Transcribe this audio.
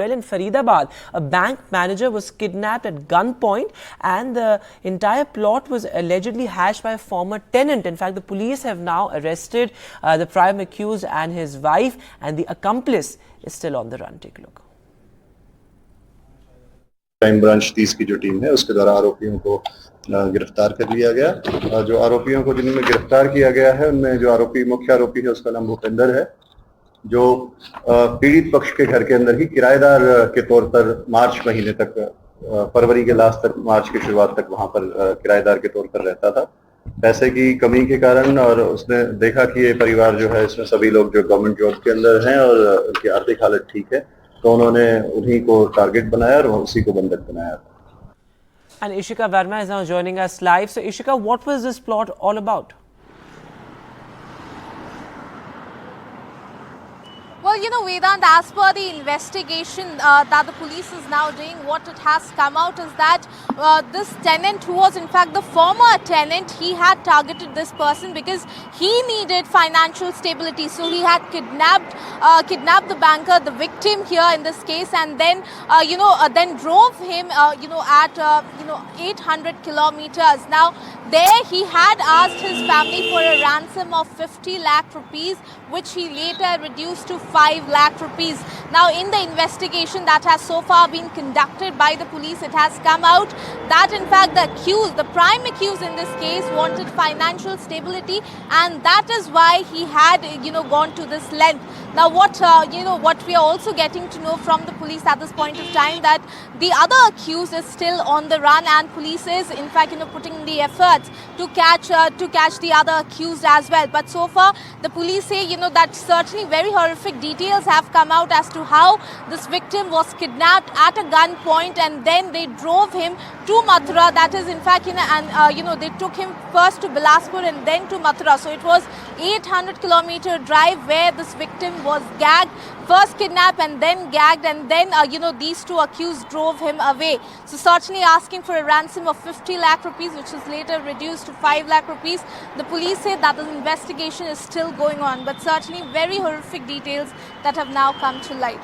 Well, in Faridabad, a bank manager was kidnapped at gunpoint, and the entire plot was allegedly hatched by a former tenant. In fact, the police have now arrested the prime accused and his wife, and the accomplice is still on the run. Take a look. Crime branch 30 की जो team है उसके द्वारा आरोपियों को गिरफ्तार कर लिया गया। जो आरोपियों को जिनमें गिरफ्तार किया गया है उनमें जो मुख्य आरोपी है उसका नाम भूपेंद्र है, जो पीड़ित पक्ष के घर के अंदर ही किराएदार के तौर पर मार्च महीने तक, फरवरी के लास्ट तक, मार्च की शुरुआत तक वहां पर किराएदार के तौर पर रहता था। पैसे की कमी के कारण और उसने देखा कि ये परिवार जो है इसमें सभी लोग जो गवर्नमेंट जॉब के अंदर हैं और उनकी आर्थिक हालत ठीक है, तो उन्होंने उन्हीं को टारगेट बनाया और उसी को बंधक बनाया। And Ishika Verma is now joining us live. So Ishika, what was this plot all about? Well, Vedant, as per the investigation that the police is now doing, what it has come out is that this tenant, who was in fact the former tenant, he had targeted this person because he needed financial stability. So he had kidnapped the banker, the victim here in this case, and then then drove him at 800 kilometers. Now there he had asked his family for a ransom of 50 lakh rupees, which he later reduced to 5 lakh rupees. Now in the investigation that has so far been conducted by the police, it has come out that in fact the prime accused in this case wanted financial stability, and that is why he had gone to this length. Now what we are also getting to know from the police at this point of time, that the other accused is still on the run, and police is in fact putting in the efforts to catch the other accused as well. But so far the police say that certainly very horrific details have come out as to how this victim was kidnapped at a gunpoint, and then they drove him to Mathura. That is in fact they took him first to Bilaspur and then to Mathura. So it was 800-kilometer drive where this victim was gagged, first kidnapped and then gagged, and then these two accused drove him away. So certainly asking for a ransom of 50 lakh rupees, which is later reduced to 5 lakh rupees. The police say that the investigation is still going on, but certainly very horrific details that have now come to light.